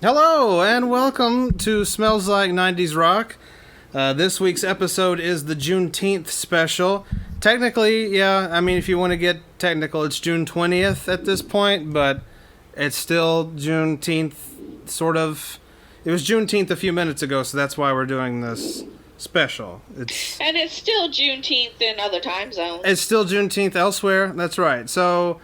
Hello, and welcome to Smells Like 90s Rock. This week's episode is the Juneteenth Special. Technically, yeah, I mean, if you want to get technical, it's June 20th at this point, but it's still Juneteenth, sort of. It was Juneteenth a few minutes ago, so that's why we're doing this special. And it's still Juneteenth in other time zones. It's still Juneteenth elsewhere, that's right. So,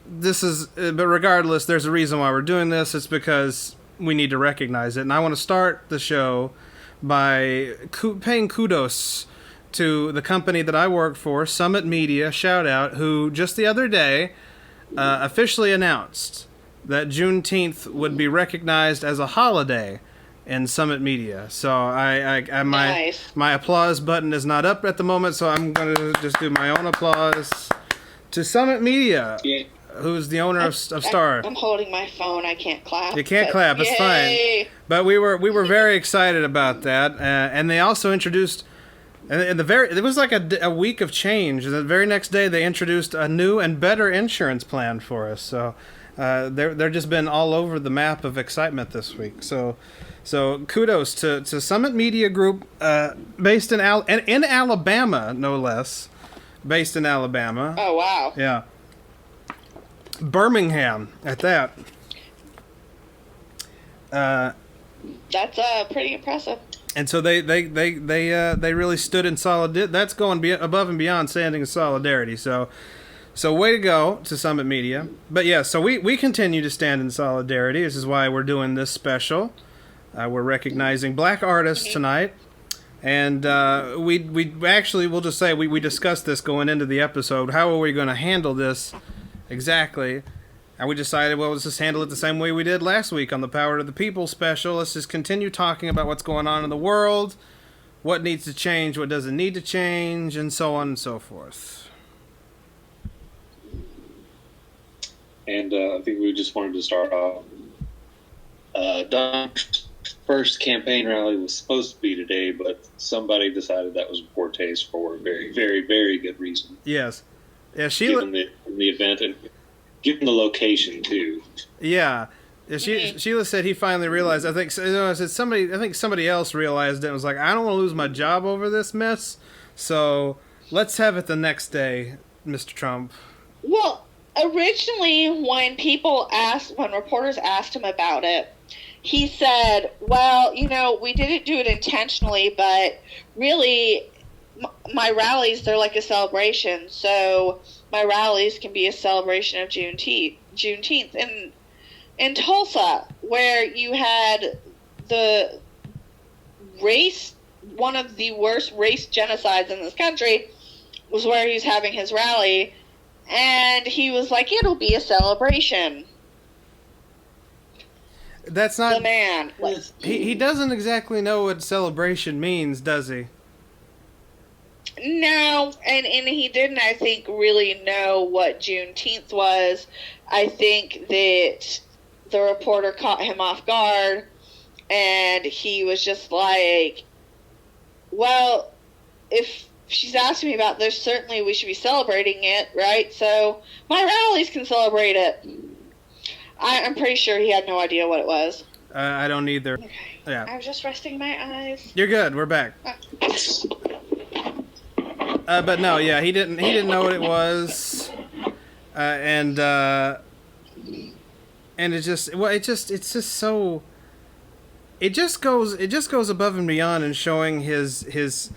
but regardless, there's a reason why we're doing this. It's because we need to recognize it. And I want to start the show by paying kudos to the company that I work for, Summit Media, shout out, who just the other day officially announced that Juneteenth would be recognized as a holiday in Summit Media. So Nice. my applause button is not up at the moment, so I'm going to just do my own applause to Summit Media. Yeah. Who's the owner of Star? I'm holding my phone. I can't clap. You can't clap. It's yay! fine. But we were very excited about that, and they also introduced. And it was like a week of change. And the very next day, they introduced a new and better insurance plan for us. So they're just been all over the map of excitement this week. So kudos to Summit Media Group, based in Alabama, no less. Based in Alabama. Oh, wow. Yeah. Birmingham at that. That's pretty impressive. And so they really stood in solidarity. That's going above and beyond standing in solidarity. So way to go to Summit Media. But yeah, so we continue to stand in solidarity. This is why we're doing this special. We're recognizing black artists tonight. And we actually, we'll just say, we discussed this going into the episode. How are we going to handle this exactly? And we decided, well, let's just handle it the same way we did last week on the Power to the People special. Let's just continue talking about what's going on in the world, what needs to change, what doesn't need to change, and so on and so forth. And I think we just wanted to start off. Don's first campaign rally was supposed to be today, but somebody decided that was poor taste for a very, very, very good reason. Yes. Yeah, Sheila. Given the event and given the location too. Yeah. Sheila said he finally realized. I think somebody else realized it and was like, I don't want to lose my job over this mess, so let's have it the next day, Mr. Trump. Well, originally, when reporters asked him about it, he said, well, we didn't do it intentionally, but really, my rallies, they're like a celebration. So my rallies can be a celebration of Juneteenth. And in Tulsa, where you had one of the worst race genocides in this country, was where he was having his rally. And he was like, it'll be a celebration. That's not... The man. He doesn't exactly know what celebration means, does he? No, and he didn't, I think, really know what Juneteenth was. I think that the reporter caught him off guard, and he was just like, well, if she's asking me about this, certainly we should be celebrating it, right? So my rallies can celebrate it. I'm pretty sure he had no idea what it was. I don't either. Okay. Yeah. I was just resting my eyes. You're good. We're back. But no, yeah, he didn't know what it was, and it's just so. It just goes above and beyond in showing his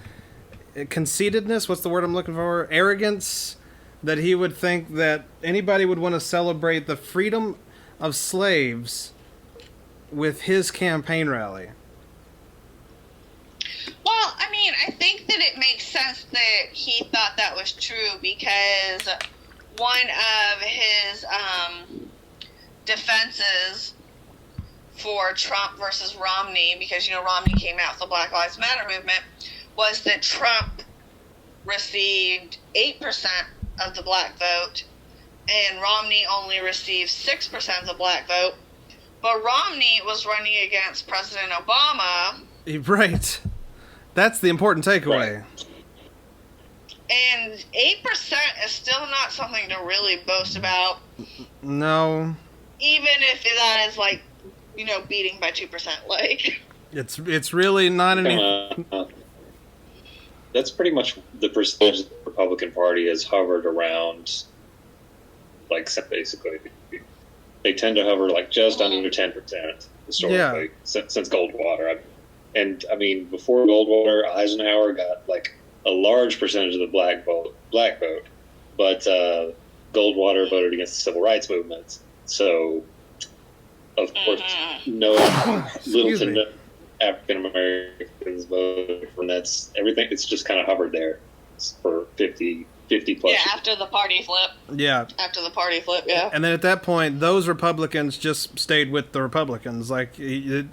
conceitedness. What's the word I'm looking for? Arrogance. That he would think that anybody would want to celebrate the freedom of slaves with his campaign rally. Well, I mean, I think that it makes sense that he thought that was true because one of his defenses for Trump versus Romney, because, Romney came out with the Black Lives Matter movement, was that Trump received 8% of the black vote and Romney only received 6% of the black vote. But Romney was running against President Obama. Right. That's the important takeaway. Right. And 8% is still not something to really boast about. No. Even if that is, like, beating by 2%. Like, It's really not any. That's pretty much the percentage the Republican Party has hovered around. Like, basically, they tend to hover like just under 10% historically since Goldwater. And I mean, before Goldwater, Eisenhower got like a large percentage of the black vote, but Goldwater voted against the civil rights movement. So, of course, little to no African Americans voted for that's everything. It's just kind of hovered there for 50 plus. Yeah, after the party flip. Yeah. After the party flip, yeah. And then at that point, those Republicans just stayed with the Republicans. Like, it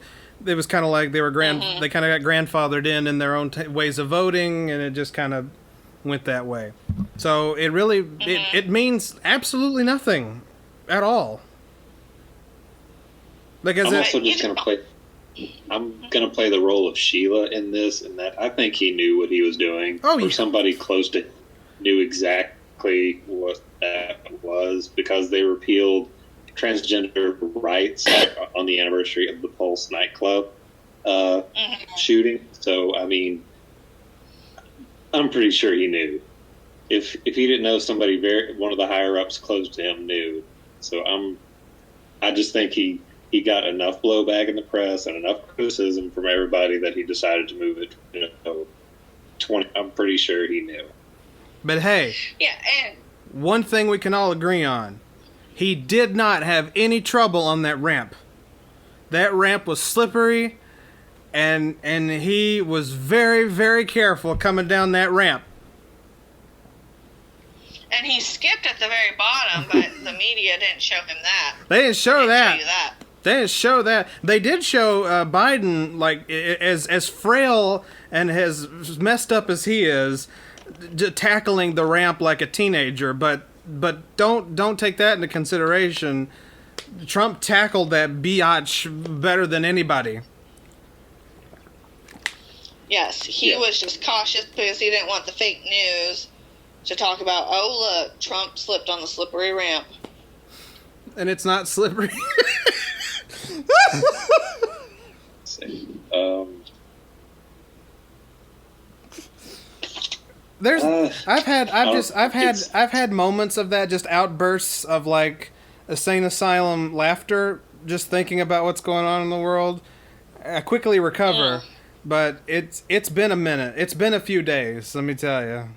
was kind of like they were they kind of got grandfathered in their own ways of voting, and it just kind of went that way. So it really, it means absolutely nothing at all. Like, I'm also just going to play... I'm going to play the role of Sheila in this, and that I think he knew what he was doing. Or somebody close to him knew exactly what that was, because they repealed transgender rights on the anniversary of the Pulse nightclub shooting. So, I mean, I'm pretty sure he knew. If he didn't know, one of the higher-ups close to him knew. So I just think he got enough blowback in the press and enough criticism from everybody that he decided to move it to 20. I'm pretty sure he knew. But hey, and one thing we can all agree on: he did not have any trouble on that ramp. That ramp was slippery, and he was very, very careful coming down that ramp. And he skipped at the very bottom, but the media didn't show him that. They didn't show that. Show you that. They didn't show that. They did show Biden, like, as frail and as messed up as he is, tackling the ramp like a teenager. But don't take that into consideration. Trump tackled that biatch better than anybody. Yes, he was just cautious because he didn't want the fake news to talk about, oh, look, Trump slipped on the slippery ramp. And it's not slippery. I've had moments of that, just outbursts of like insane asylum laughter, just thinking about what's going on in the world. I quickly recover, but it's been a minute. It's been a few days, let me tell you.